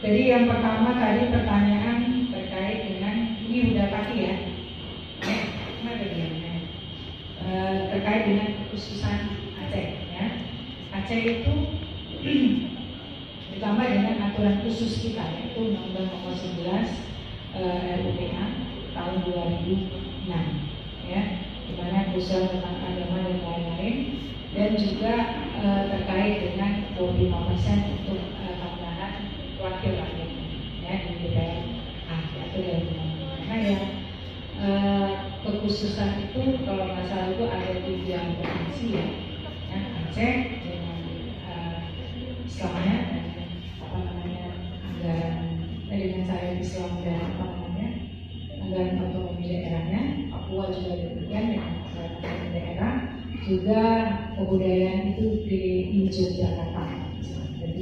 Jadi yang pertama tadi pertanyaan terkait dengan ini udah pasti ya, terkait dengan kekhususan Aceh ya. Aceh itu ditambah dengan aturan khusus kita yaitu Undang-Undang Nomor 11 RUPA tahun 2006 ya, di mana khusus tentang agama dan lain-lain, dan juga terkait dengan 25% untuk tambahan wakil rakyat ya di DPR atau dari karena yang kekhususan itu kalau nggak salah itu ada 3 provinsi ya, Aceh dengan Islamnya dan anggaran dengan saya Islam dan anggaran otonomi daerahnya. Papua juga demikian dengan anggaran daerah, juga kebudayaan itu di Yogyakarta. Jadi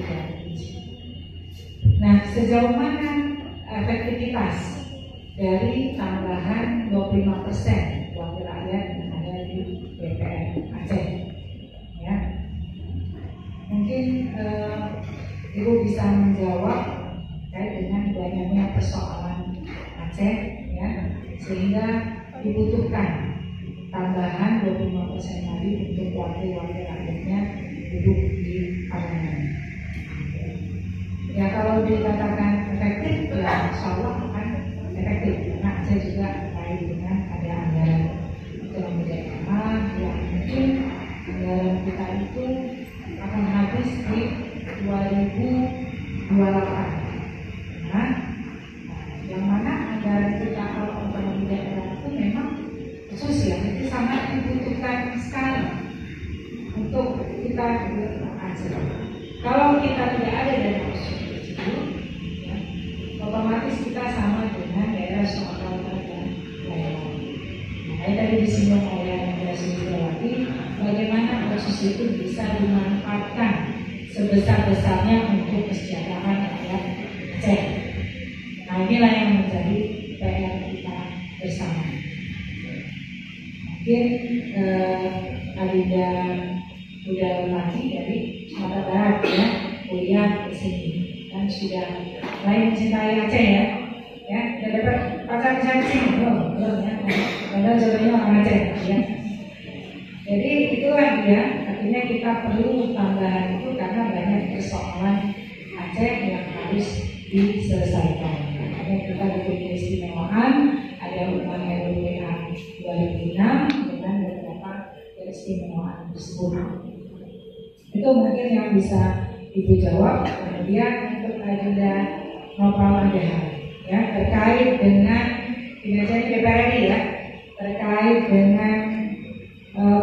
nah, sejauh mana efektivitas dari tambahan 25% wakil rakyat yang ada di DPR Aceh ya, mungkin Ibu bisa menjawab terkait dengan banyaknya persoalan Aceh ya, sehingga dibutuhkan tambahan 25% tadi untuk wakil-wakil rakyatnya duduk di parlemen. Ya kalau dikatakan efektif, ya insya Allah akan efektif karena Aceh juga terkait dengan ada anggaran otonomi daerah yang mungkin anggaran kita itu akan habis di 2028. Nah, yang mana anggaran kita kalau otonomi daerah itu memang khusus ya, itu sangat dibutuhkan sekali untuk kita Aceh. Kalau kita tidak ada dana khusus itu, ya, otomatis kita sama dengan daerah Sumatera Utara dan lain-lain. Makanya tadi disinggung oleh Mbak Sulistiawati, bagaimana khusus itu bisa dimanfaatkan sebesar-besarnya untuk kesejahteraan rakyat Aceh. Nah inilah yang menjadi PR kita bersama. Mungkin Adinda udah lagi dari Sumatera Barat ya, kuliah di sini dan sudah mulai mencintai Aceh ya. Ya, udah dapat pacar di sini belum ya. Padahal jodohnya orang Aceh ya. Jadi itulah dia, artinya kita perlu tambahan itu karena banyak persoalan Aceh yang harus diselesaikan. Makanya kita bikin keistimewaan, ada Undang RUPA 2006 dengan beberapa keistimewaan tersebut. Itu mungkin yang bisa Ibu jawab. Kemudian untuk agenda Nopal Adhar ya, terkait dengan kinerja DPR RI ya, terkait dengan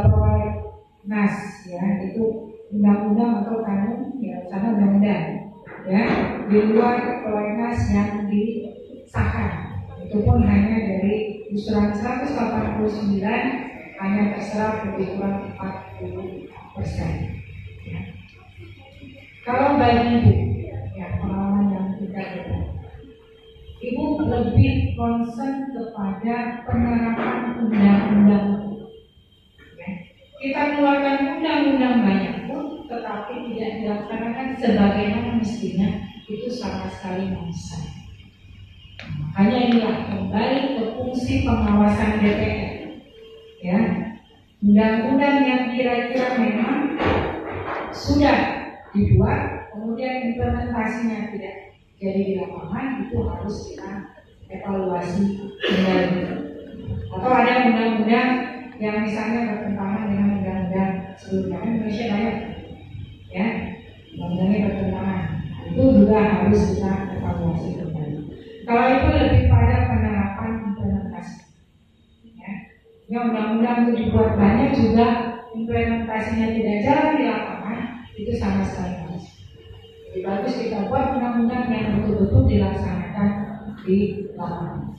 prolegnas ya, itu undang-undang atau kanun ya, sama undang-undang ya, di luar prolegnas yang disahkan itu pun hanya dari usulan 189 hanya terserap lebih kurang 40%. Ya. Kalau bagi Ibu, ya pengalaman yang kita dapat, Ibu lebih concern kepada penerapan undang-undang. Ya. Kita keluarkan undang-undang banyak pun, tetapi tidak dilaksanakan sebagaimana mestinya, itu sama sekali nonsens. Hanya inilah kembali ke fungsi pengawasan DPR. Ya, undang-undang yang kira-kira memang sudah dibuat, kemudian implementasinya tidak jadi di lapangan, itu harus kita evaluasi kembali. Atau ada undang-undang yang misalnya bertentangan dengan undang-undang sebelumnya, Indonesia banyak, ya, undang-undangnya bertentangan, itu juga harus kita evaluasi kembali. Kalau itu lebih pada penerapan implementasi, ya, undang-undang itu dibuat banyak juga implementasinya tidak jalan di lapangan, itu sama sekali harus. Lebih bagus kita buat undang-undang yang betul-betul dilaksanakan di lapangan.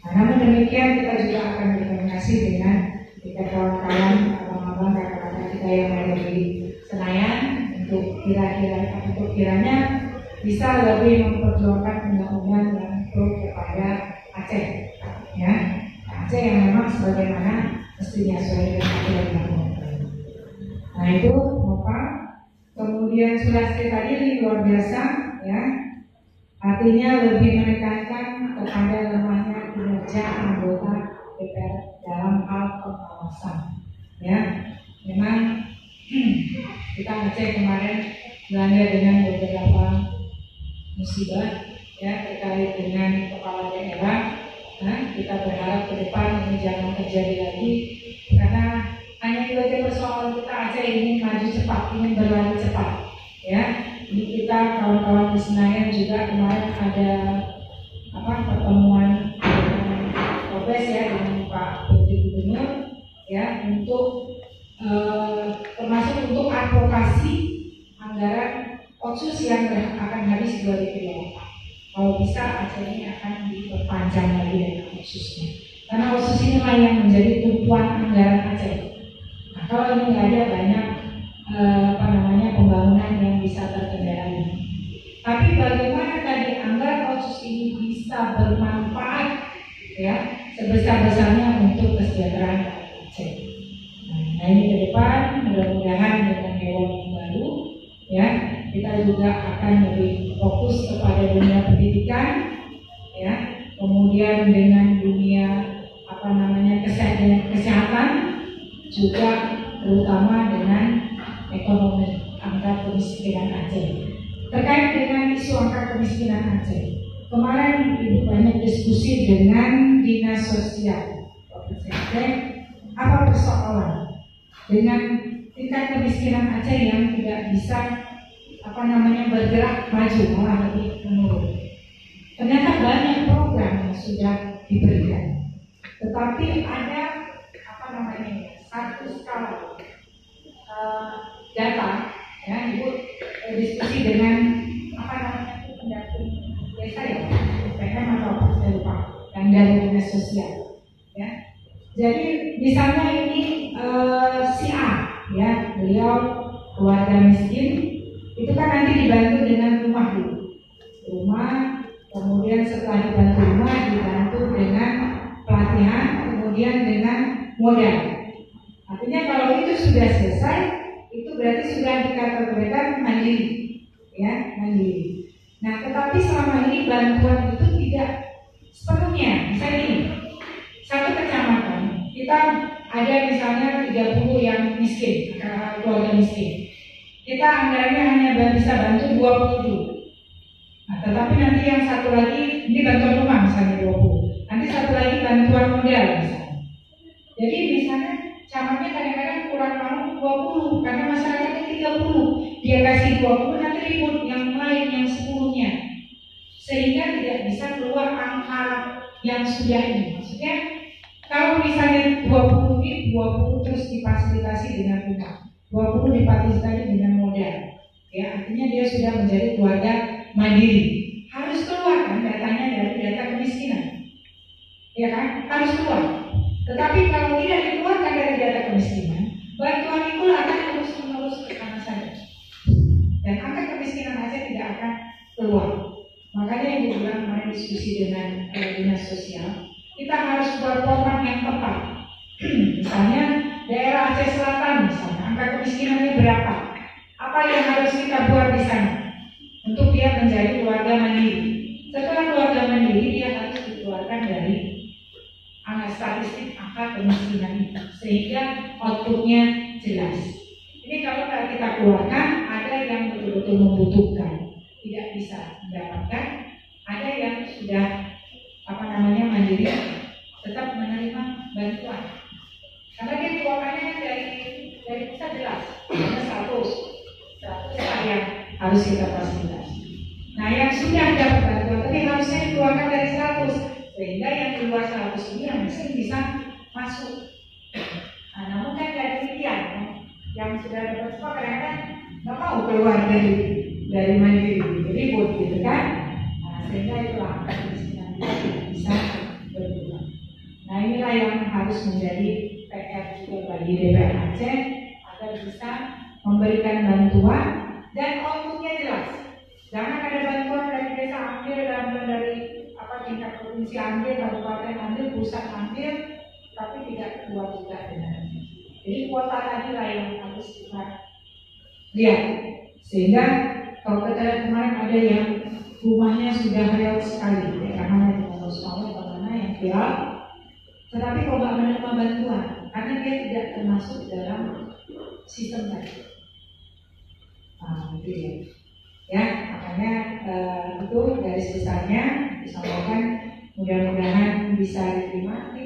Nah, namun demikian kita juga akan berkoordinasi dengan kawan-kawan abang-abang kakak-kakak kita yang ada di Senayan untuk kiranya bisa lebih memperjuangkan undang-undang yang pro kepada Aceh, ya, Aceh yang memang sebagaimana mestinya sesuai dengan aturan undang-undang. Nah itu Bapak. Kemudian Kemudian Sulastri tadi ini luar biasa, ya. Artinya lebih menekankan kepada lemahnya kinerja anggota DPR dalam hal pengawasan. Ya, memang kita ngecek kemarin belanja dengan beberapa musibah ya terkait dengan kepala daerah. Nah, kita berharap ke depan ini jangan terjadi lagi karena hanya itu aja persoalan kita aja ingin maju cepat, ingin berlari cepat. Ya, ini kita kawan-kawan di Senayan juga kemarin ada pertemuan dengan Polres ya dengan Pak PJ Gubernur ya untuk termasuk untuk advokasi anggaran otsus yang akan habis 2024. Kalau bisa acara ini akan diperpanjang lagi dengan otsusnya. Karena otsus inilah yang menjadi tumpuan anggaran Aceh. Nah, kalau ini nggak ada banyak pembangunan yang bisa terkendali. Tapi bagaimana tadi anggaran otsus ini bisa bermanfaat ya sebesar-besarnya untuk kesejahteraan Aceh. Nah ini ke depan mudah-mudahan dengan hewan yang baru ya kita juga akan lebih fokus kepada dunia pendidikan ya kemudian dengan dunia kesehatan juga terutama dengan ekonomi angka kemiskinan Aceh. Terkait dengan isu angka kemiskinan Aceh, kemarin Ibu banyak diskusi dengan Dinas Sosial Provinsi Aceh apa persoalan dengan tingkat kemiskinan Aceh yang tidak bisa bergerak maju malah lebih menurun. Ternyata banyak program yang sudah diberikan, tetapi ada satu skala data ya Ibu diskusi dengan pendamping desa ya PM atau apa saya lupa yang dari dinas sosial ya. Jadi misalnya ini si A ya beliau keluarga miskin itu kan nanti dibantu dengan rumah dulu, kemudian setelah dibantu rumah dibantu dengan pelatihan, kemudian dengan modal. Artinya kalau itu sudah selesai, itu berarti sudah dikategorikan mandiri, ya mandiri. Nah, tetapi selama ini bantuan itu tidak sepenuhnya. Misalnya ini, satu kecamatan kita ada misalnya 30 yang miskin, keluarga miskin. Kita anggarannya hanya bisa bantu 20 dulu. Nah, tetapi nanti yang satu lagi ini bantuan rumah misalnya 20. Nanti satu lagi bantuan modal misalnya. Jadi misalnya camatnya kadang-kadang kurang mau 20 karena masyarakatnya 30. Dia kasih 20 nanti ribut yang lain yang 10-nya. Sehingga tidak bisa keluar angka yang sudah ini. Maksudnya kalau misalnya 20 ini 20 terus difasilitasi dengan rumah, 20 difasilitasi dengan modal. Ya, artinya dia sudah menjadi keluarga mandiri. Harus keluar kan datanya dari data kemiskinan. Ya kan? Harus keluar. Tetapi kalau tidak dikeluarkan dari data kemiskinan, bantuan itu akan terus-menerus ke sana saja. Dan angka kemiskinan Aceh tidak akan keluar. Makanya Ibu bilang kemarin diskusi dengan dinas sosial, kita harus buat program yang tepat. Misalnya daerah Aceh Selatan misalnya, angka kemiskinannya berapa? Apa yang harus kita buat di sana untuk dia menjadi keluarga mandiri? Setelah keluarga mandiri, dia harus dikeluarkan dari angka statistik angka kemiskinan itu, sehingga outputnya jelas. Ini kalau kita keluarkan, ada yang betul-betul membutuhkan, tidak bisa mendapatkan, ada yang sudah mandiri, tetap menerima bantuan. Karena dia keluarkannya dari pusat jelas, ada 100 yang harus kita fasilitasi. Nah, yang sudah dapat bantuan tapi harusnya dikeluarkan dari 100, sehingga yang di luar 100 ini yang bisa masuk. Nah, namun kan dari pilihan yang sudah dapat semua kadang-kadang nggak mau keluar dari mandiri, jadi buat gitu kan. Nah, sehingga itulah kemiskinan bisa berkurang. Nah, inilah yang harus menjadi PR juga bagi DPR Aceh agar bisa memberikan bantuan dan outputnya jelas. Jangan ada bantuan dari desa ambil, bantuan dari tingkat provinsi ambil, kabupaten ambil, pusat ambil, tapi tidak keluar juga dengan. Jadi kuota tadi lah yang harus kita lihat. Sehingga kalau kita lihat kemarin ada yang rumahnya sudah real sekali, ya, karena di Australia bagaimana yang viral, tetapi kalau nggak menerima bantuan, karena dia tidak termasuk dalam sistem tadi. Gitu ya. Ya, makanya itu garis besarnya disampaikan, mudah-mudahan bisa diterima.